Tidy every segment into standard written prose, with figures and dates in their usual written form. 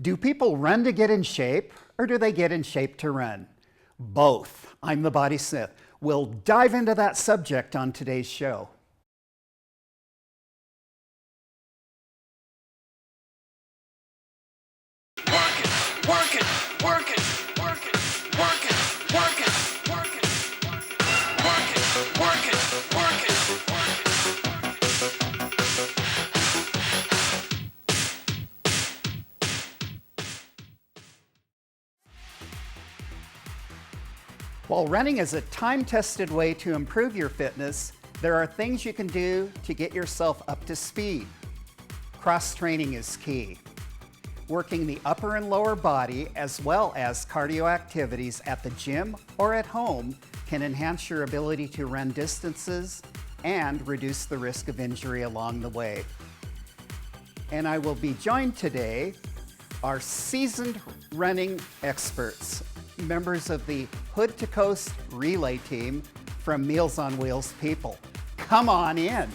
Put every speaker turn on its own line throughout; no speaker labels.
Do people run to get in shape, or do they get in shape to run? Both. I'm the Body Smith. We'll dive into that subject on today's show. While running is a time-tested way to improve your fitness, there are things you can do to get yourself up to speed. Cross-training is key. Working the upper and lower body as well as cardio activities at the gym or at home can enhance your ability to run distances and reduce the risk of injury along the way. And I will be joined today, our seasoned running experts, members of the Hood to Coast relay team from Meals on Wheels People. Come on in.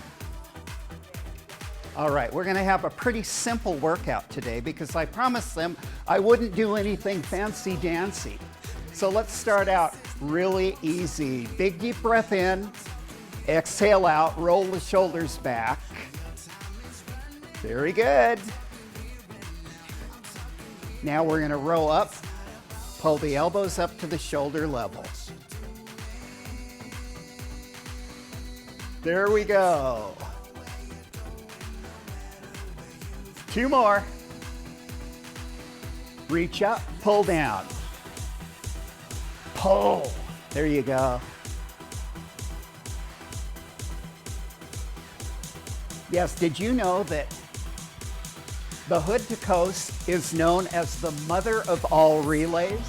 All right, we're gonna have a pretty simple workout today because I promised them I wouldn't do anything fancy-dancy. So let's start out really easy. Big deep breath in, exhale out, roll the shoulders back. Very good. Now we're gonna row up. Pull the elbows up to the shoulder level. There we go. 2 more. Reach up, pull down. Pull. There you go. Yes, did you know that the Hood to Coast is known as the mother of all relays?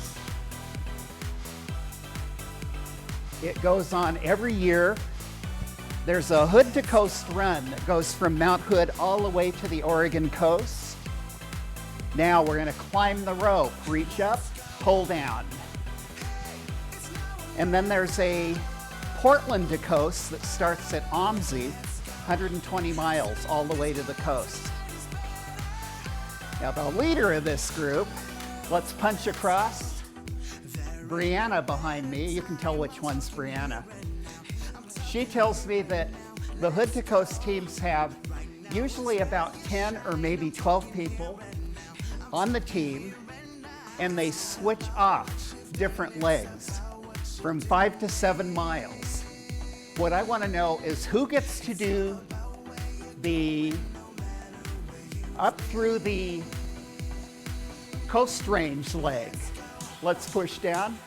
It goes on every year. There's a Hood to Coast run that goes from Mount Hood all the way to the Oregon coast. Now we're gonna climb the rope, reach up, pull down. And then there's a Portland to Coast that starts at OMSI, 120 miles all the way to the coast. Now the leader of this group, let's punch across. Brianna behind me, you can tell which one's Brianna. She tells me that the Hood to Coast teams have usually about 10 or maybe 12 people on the team, and they switch off different legs from 5 to 7 miles. What I want to know is who gets to do the up through the Coast Range leg. Let's push down.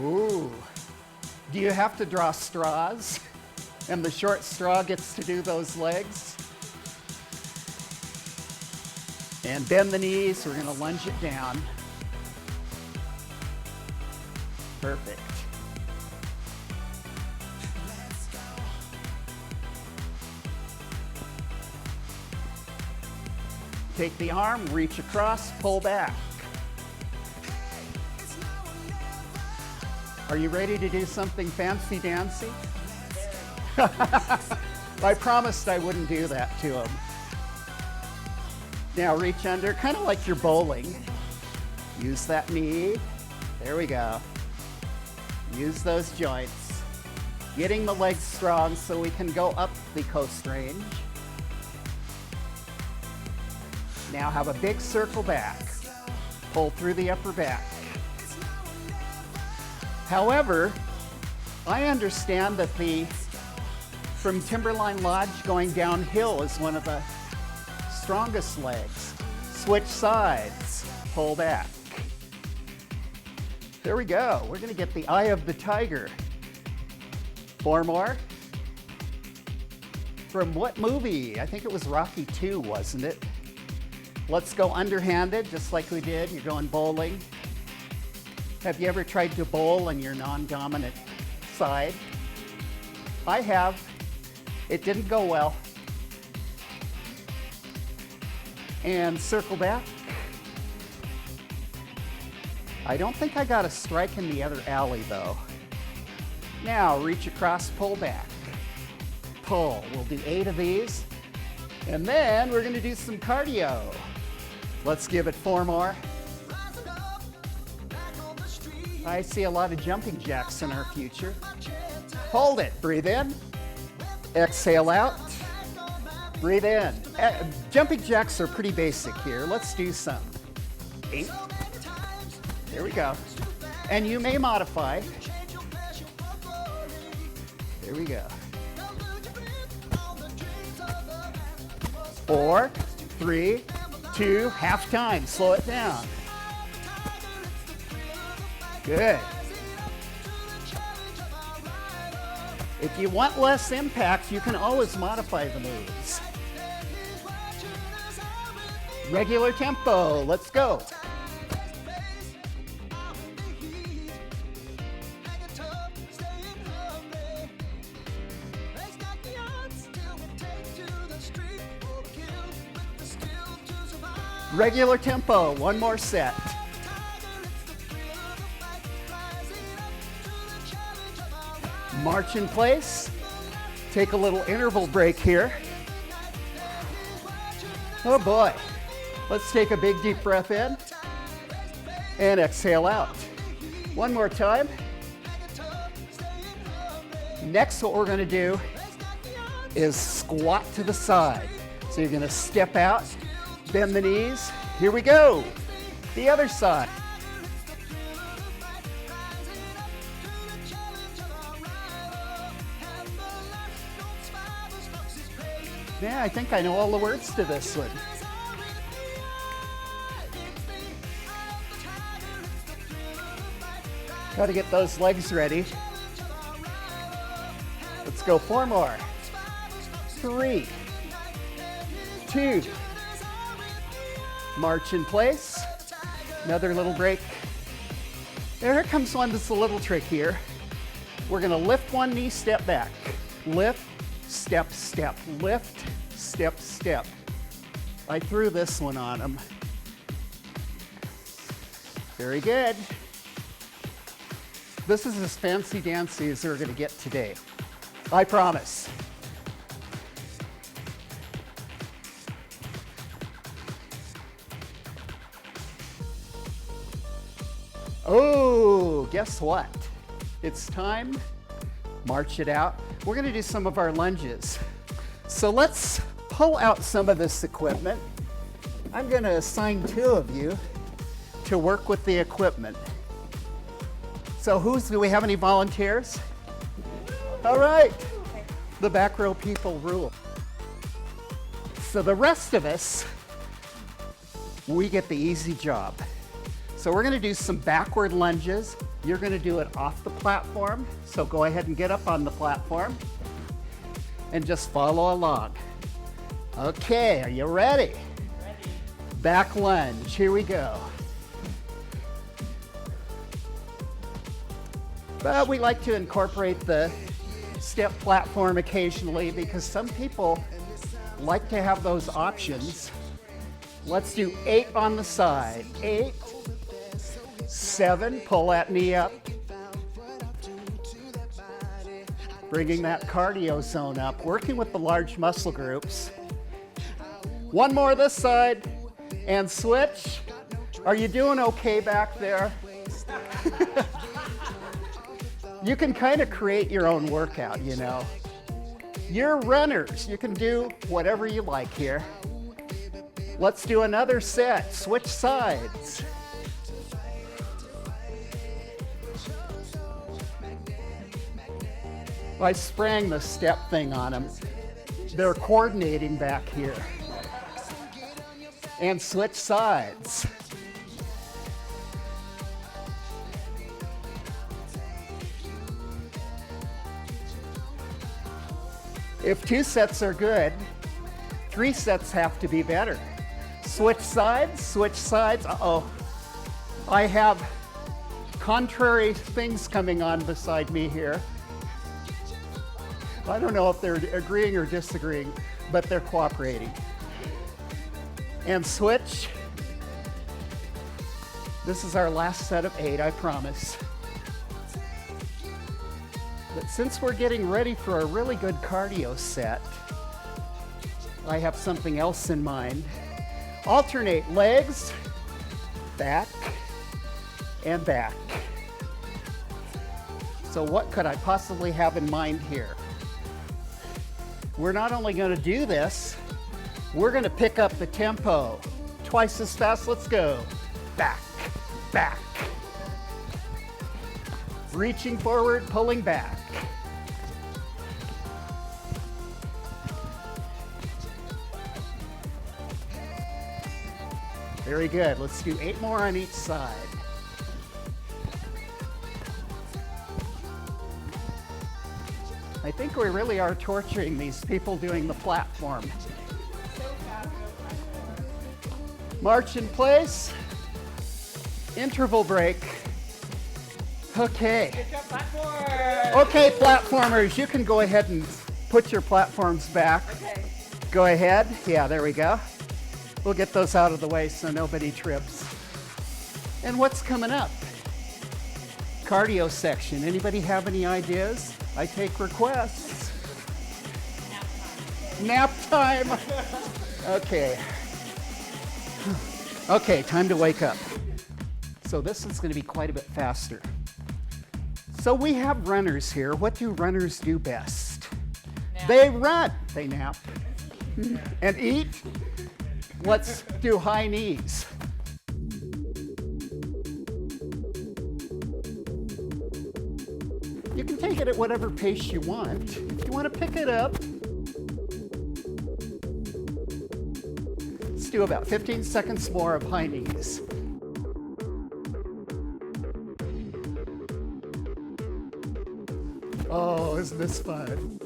Ooh. Do you have to draw straws? And the short straw gets to do those legs? And bend the knees, we're gonna lunge it down. Perfect. Take the arm, reach across, pull back. Are you ready to do something fancy-dancy? I promised I wouldn't do that to him. Now reach under, kind of like you're bowling. Use that knee. There we go. Use those joints. Getting the legs strong so we can go up the Coast Range. Now have a big circle back. Pull through the upper back. However, I understand that from Timberline Lodge going downhill is one of the strongest legs. Switch sides, pull back. There we go. We're gonna get the eye of the tiger. 4 more. From what movie? I think it was Rocky II, wasn't it? Let's go underhanded, just like we did. You're going bowling. Have you ever tried to bowl on your non-dominant side? I have. It didn't go well. And circle back. I don't think I got a strike in the other alley though. Now reach across, pull back. Pull. We'll do 8 of these. And then we're gonna do some cardio. Let's give it 4 more. I see a lot of jumping jacks in our future. Hold it, breathe in. Exhale out, breathe in. Jumping jacks are pretty basic here. Let's do some. 8. There we go. And you may modify. There we go. 4, 3, 2, half time. Slow it down. Good. If you want less impact, you can always modify the moves. Regular tempo, let's go. Regular tempo, 1 more set. March in place. Take a little interval break here. Oh boy. Let's take a big deep breath in and exhale out. 1 more time. Next, what we're going to do is squat to the side. So you're going to step out, bend the knees. Here we go. The other side. Yeah, I think I know all the words to this one. Got to get those legs ready. Let's go 4 more. 3, 2. March in place. Another little break. Here comes one that's a little trickier. We're going to lift one knee, step back. Lift, step, step. Lift, step, step. I threw this one on him. Very good. This is as fancy dancy as they're going to get today. I promise. Oh, guess what? It's time. March it out. We're going to do some of our lunges. So let's pull out some of this equipment. I'm going to assign 2 of you to work with the equipment. So do we have any volunteers? All right. The back row people rule. So the rest of us, we get the easy job. So we're going to do some backward lunges. You're going to do it off the platform. So go ahead and get up on the platform and just follow along. Okay, are you ready? Ready. Back lunge, here we go. But we like to incorporate the step platform occasionally because some people like to have those options. Let's do 8 on the side. 8, 7, pull that knee up. Bringing that cardio zone up, working with the large muscle groups. 1 more this side, and switch. Are you doing okay back there? You can kind of create your own workout, you know. You're runners, you can do whatever you like here. Let's do another set, switch sides. I sprang the step thing on them. They're coordinating back here. And switch sides. If 2 sets are good, 3 sets have to be better. Switch sides, switch sides. Uh-oh. I have contrary things coming on beside me here. I don't know if they're agreeing or disagreeing, but they're cooperating. And switch. This is our last set of 8, I promise. But since we're getting ready for a really good cardio set, I have something else in mind. Alternate legs, back, and back. So what could I possibly have in mind here? We're not only going to do this, we're going to pick up the tempo. Twice as fast, let's go. Back, back. Reaching forward, pulling back. Very good. Let's do 8 more on each side. I think we really are torturing these people doing the platform. March in place. Interval break. Okay. Okay, platformers, you can go ahead and put your platforms back.
Okay.
Go ahead. Yeah, there we go. We'll get those out of the way so nobody trips. And what's coming up? Cardio section. Anybody have any ideas? I take requests. Nap time. Nap time. Okay. Okay, time to wake up. So this is going to be quite a bit faster. So we have runners here. What do runners do best?
Nap.
They run. They nap. And eat. Let's do high knees. You can take it at whatever pace you want. If you want to pick it up, let's do about 15 seconds more of high knees. Oh, isn't this fun?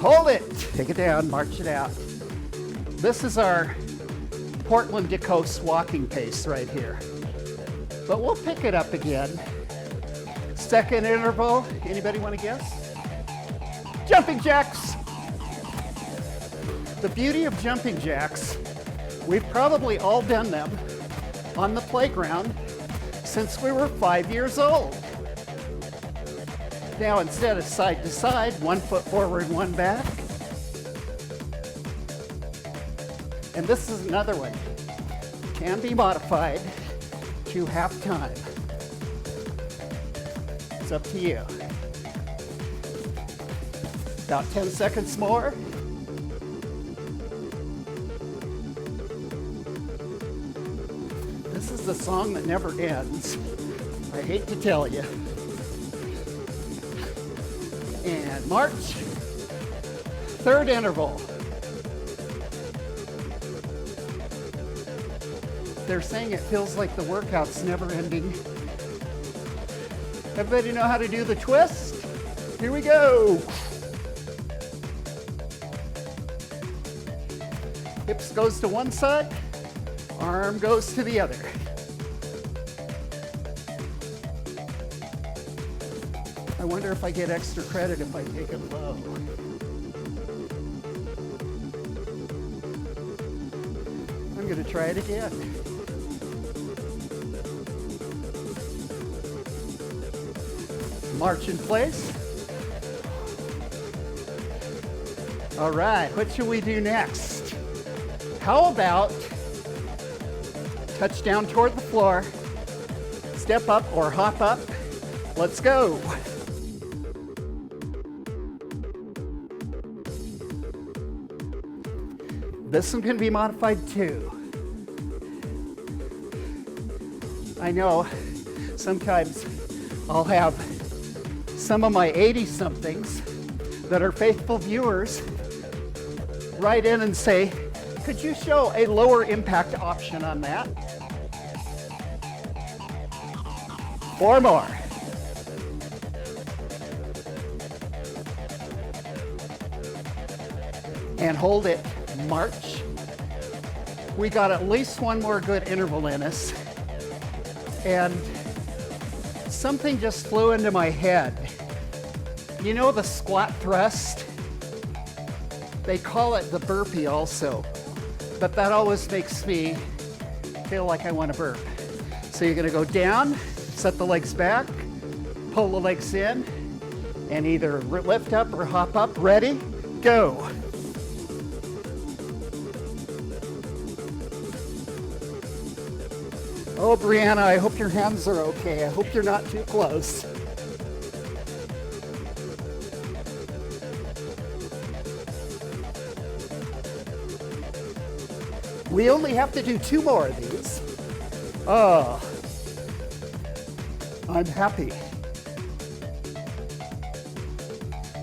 Hold it. Take it down, march it out. This is our Portland to Coast walking pace right here. But we'll pick it up again. Second interval. Anybody want to guess? Jumping jacks. The beauty of jumping jacks, we've probably all done them on the playground since we were 5 years old. Now, instead of side to side, 1 foot forward, 1 back. And this is another one. Can be modified to half time. It's up to you. About 10 seconds more. This is the song that never ends. I hate to tell you. And march. Third interval. They're saying it feels like the workout's never ending. Everybody know how to do the twist? Here we go. Hips goes to one side, arm goes to the other. I wonder if I get extra credit if I take it low. I'm going to try it again. March in place. All right, what should we do next? How about touch down toward the floor, step up or hop up? Let's go. This one can be modified too. I know sometimes I'll have some of my 80-somethings that are faithful viewers write in and say, could you show a lower impact option on that? 4 more. And hold it, march. We got at least 1 more good interval in us. And something just flew into my head. You know the squat thrust? They call it the burpee also, but that always makes me feel like I want to burp. So you're going to go down, set the legs back, pull the legs in, And either lift up or hop up. Ready? Go. Oh, Brianna, I hope your hands are okay. I hope you're not too close. We only have to do 2 more of these. Oh, I'm happy.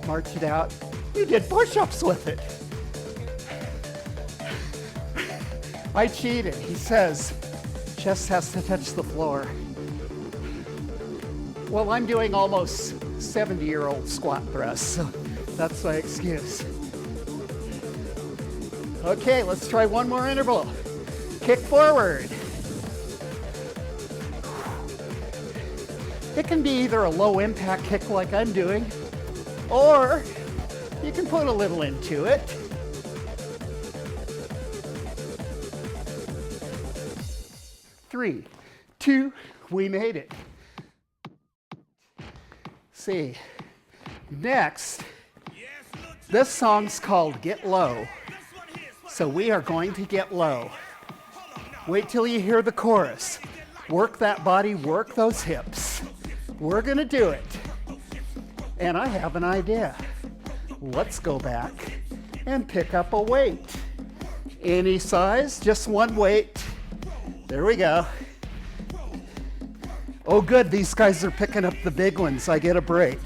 March it out. You did push-ups with it. I cheated. He says, chest has to touch the floor. Well, I'm doing almost 70-year-old squat thrusts, so that's my excuse. Okay, let's try one more interval. Kick forward. It can be either a low impact kick like I'm doing, or you can put a little into it. Three, two, we made it. See, next, this song's called Get Low. So we are going to get low. Wait till you hear the chorus. Work that body, work those hips. We're gonna do it. And I have an idea. Let's go back and pick up a weight. Any size, just one weight. There we go. Oh good, these guys are picking up the big ones. I get a break.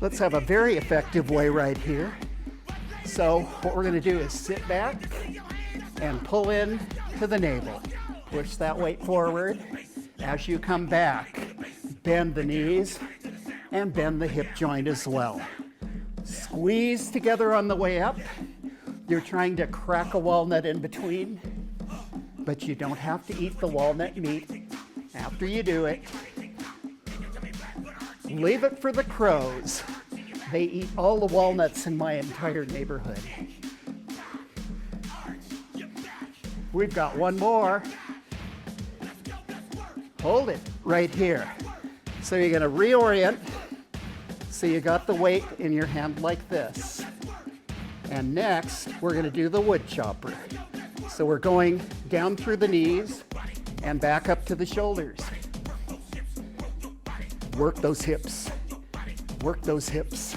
Let's have a very effective way right here. So what we're gonna do is sit back and pull in to the navel. Push that weight forward. As you come back, bend the knees and bend the hip joint as well. Squeeze together on the way up. You're trying to crack a walnut in between, but you don't have to eat the walnut meat after you do it. Leave it for the crows. They eat all the walnuts in my entire neighborhood. We've got one more. Hold it right here. So you're gonna reorient. So you got the weight in your hand like this. And next, we're gonna do the wood chopper. So we're going down through the knees and back up to the shoulders. Work those hips. Work those hips.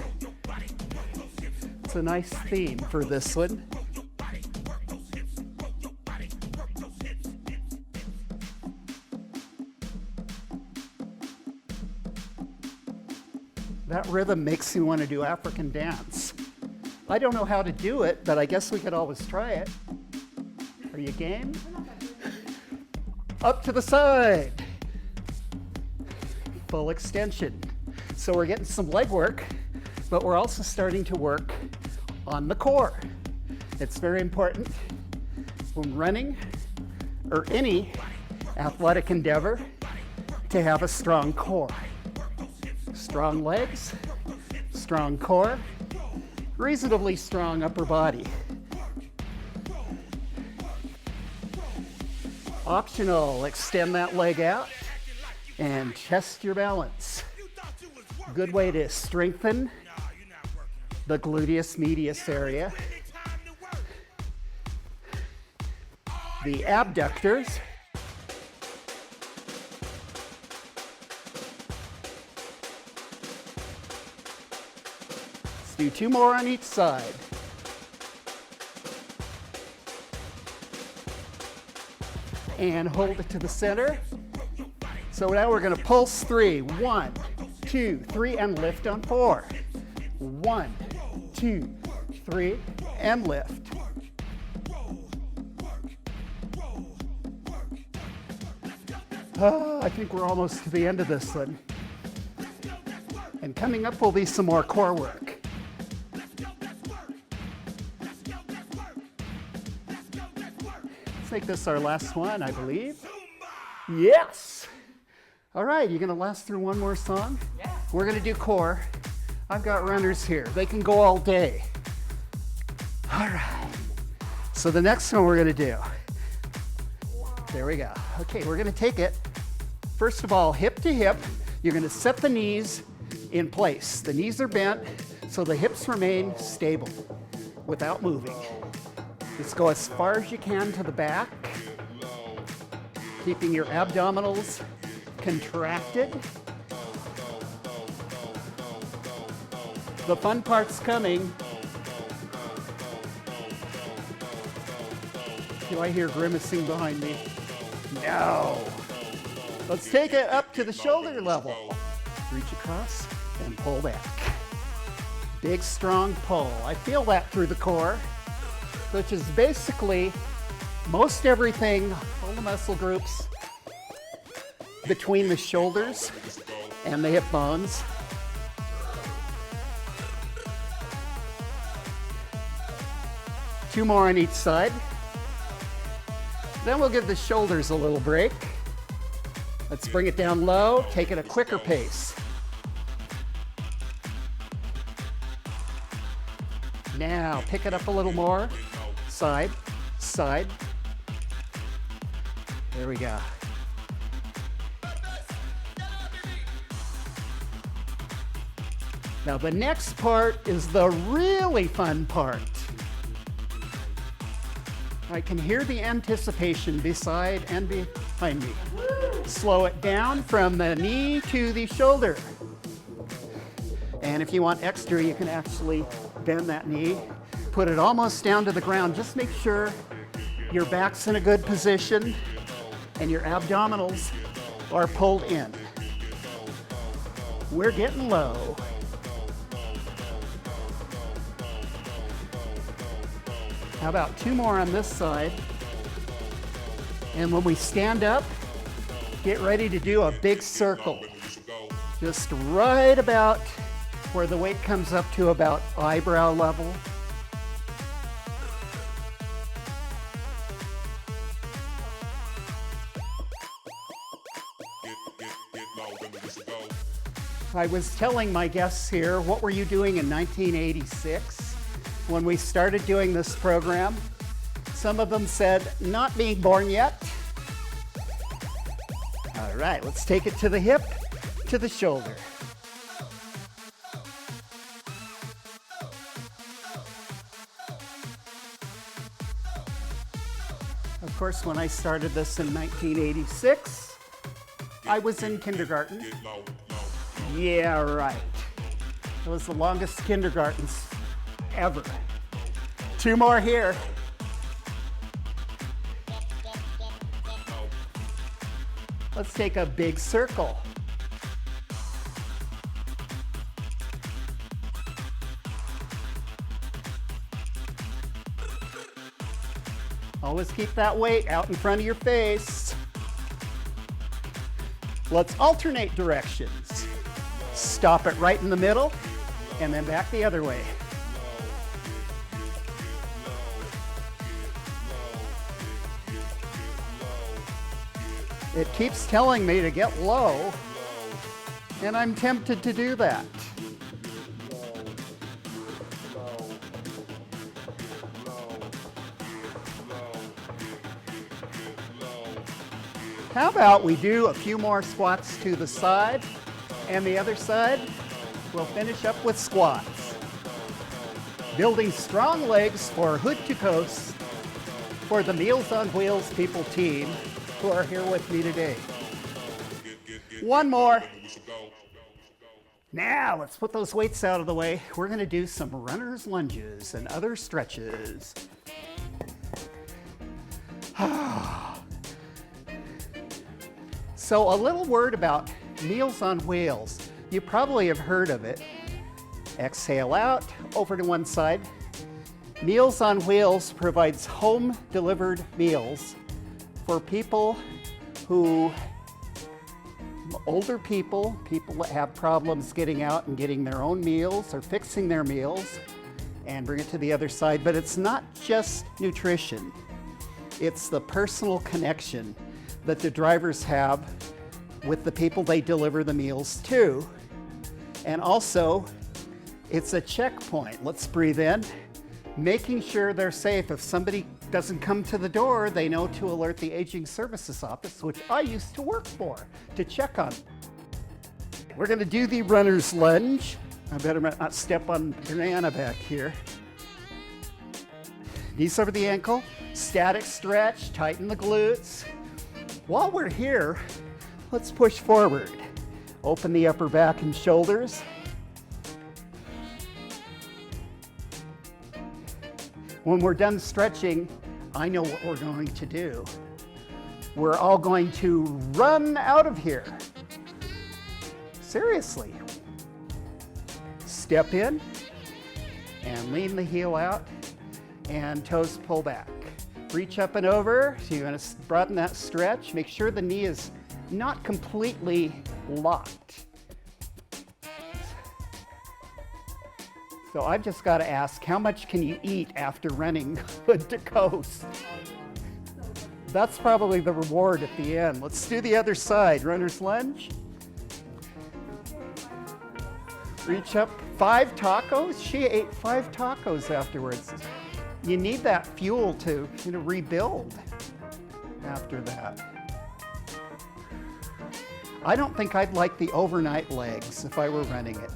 It's a nice theme for this one. That rhythm makes me want to do African dance. I don't know how to do it, but I guess we could always try it. Are you game? Up to the side. Full extension. So we're getting some leg work, but we're also starting to work on the core. It's very important when running or any athletic endeavor to have a strong core. Strong legs, strong core, reasonably strong upper body. Optional, extend that leg out and test your balance. Good way to strengthen the gluteus medius area. The abductors. Let's do 2 more on each side. And hold it to the center. So now we're going to pulse 3. 1, 2, 3, and lift on 4. 1, 2, 3, and lift. I think we're almost to the end of this one. And coming up will be some more core work. Let's make this our last one, I believe. Yes! All right, you gonna last through one more song? Yeah. We're gonna do core. I've got runners here. They can go all day. All right. So the next one we're gonna do. There we go. Okay, we're gonna take it. First of all, hip to hip. You're gonna set the knees in place. The knees are bent so the hips remain stable without moving. Just go as far as you can to the back, keeping your abdominals contracted. The fun part's coming. Do I hear grimacing behind me? No. Let's take it up to the shoulder level. Reach across and pull back. Big, strong pull. I feel that through the core, which is basically most everything, all the muscle groups between the shoulders and the hip bones. Two more on each side. Then we'll give the shoulders a little break. Let's bring it down low, take it a quicker pace. Now, pick it up a little more. Side, side. There we go. Now the next part is the really fun part. I can hear the anticipation beside and behind me. Slow it down from the knee to the shoulder. And if you want extra, you can actually bend that knee, put it almost down to the ground. Just make sure your back's in a good position and your abdominals are pulled in. We're getting low. How about two more on this side? And when we stand up, get ready to do a big circle. Just right about where the weight comes up to about eyebrow level. I was telling my guests here, what were you doing in 1986? When we started doing this program, some of them said, not being born yet. All right, let's take it to the hip, to the shoulder. Of course, when I started this in 1986, I was in kindergarten. Yeah, right. It was the longest kindergartens ever. Two more here. Let's take a big circle. Always keep that weight out in front of your face. Let's alternate directions. Stop it right in the middle and then back the other way. It keeps telling me to get low, and I'm tempted to do that. How about we do a few more squats to the side, and the other side, we'll finish up with squats. Building strong legs for Hood to Coast for the Meals on Wheels people team who are here with me today. One more. Now, let's put those weights out of the way. We're gonna do some runner's lunges and other stretches. So a little word about Meals on Wheels. You probably have heard of it. Exhale out, over to one side. Meals on Wheels provides home delivered meals for people who, older people that have problems getting out and getting their own meals or fixing their meals, and bring it to the other side. But it's not just nutrition. It's the personal connection that the drivers have with the people they deliver the meals to. And also, it's a checkpoint. Let's breathe in, making sure they're safe. If somebody doesn't come to the door, they know to alert the Aging Services Office, which I used to work for, to check on. We're going to do the runner's lunge. I better not step on Brianna back here. Knees over the ankle, static stretch, tighten the glutes. While we're here, let's push forward. Open the upper back and shoulders. When we're done stretching, I know what we're going to do. We're all going to run out of here. Seriously. Step in and lean the heel out and toes pull back. Reach up and over. So you're going to broaden that stretch. Make sure the knee is not completely locked. So I've just got to ask, how much can you eat after running hood to coast? That's probably the reward at the end. Let's do the other side. Runner's lunge. Reach up. 5 tacos. She ate 5 tacos afterwards. You need that fuel to rebuild after that. I don't think I'd like the overnight legs if I were running it.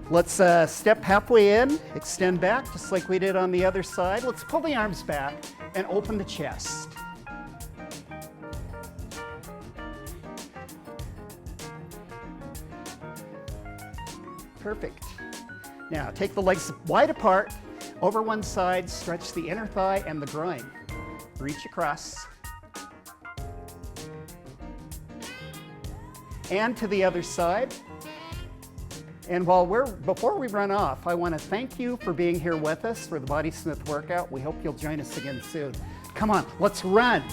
Let's step halfway in, extend back just like we did on the other side. Let's pull the arms back and open the chest. Perfect. Now take the legs wide apart, over one side, stretch the inner thigh and the groin. Reach across. And to the other side. And before we run off, I want to thank you for being here with us for the Bodysmith workout. We hope you'll join us again soon. Come on, let's run.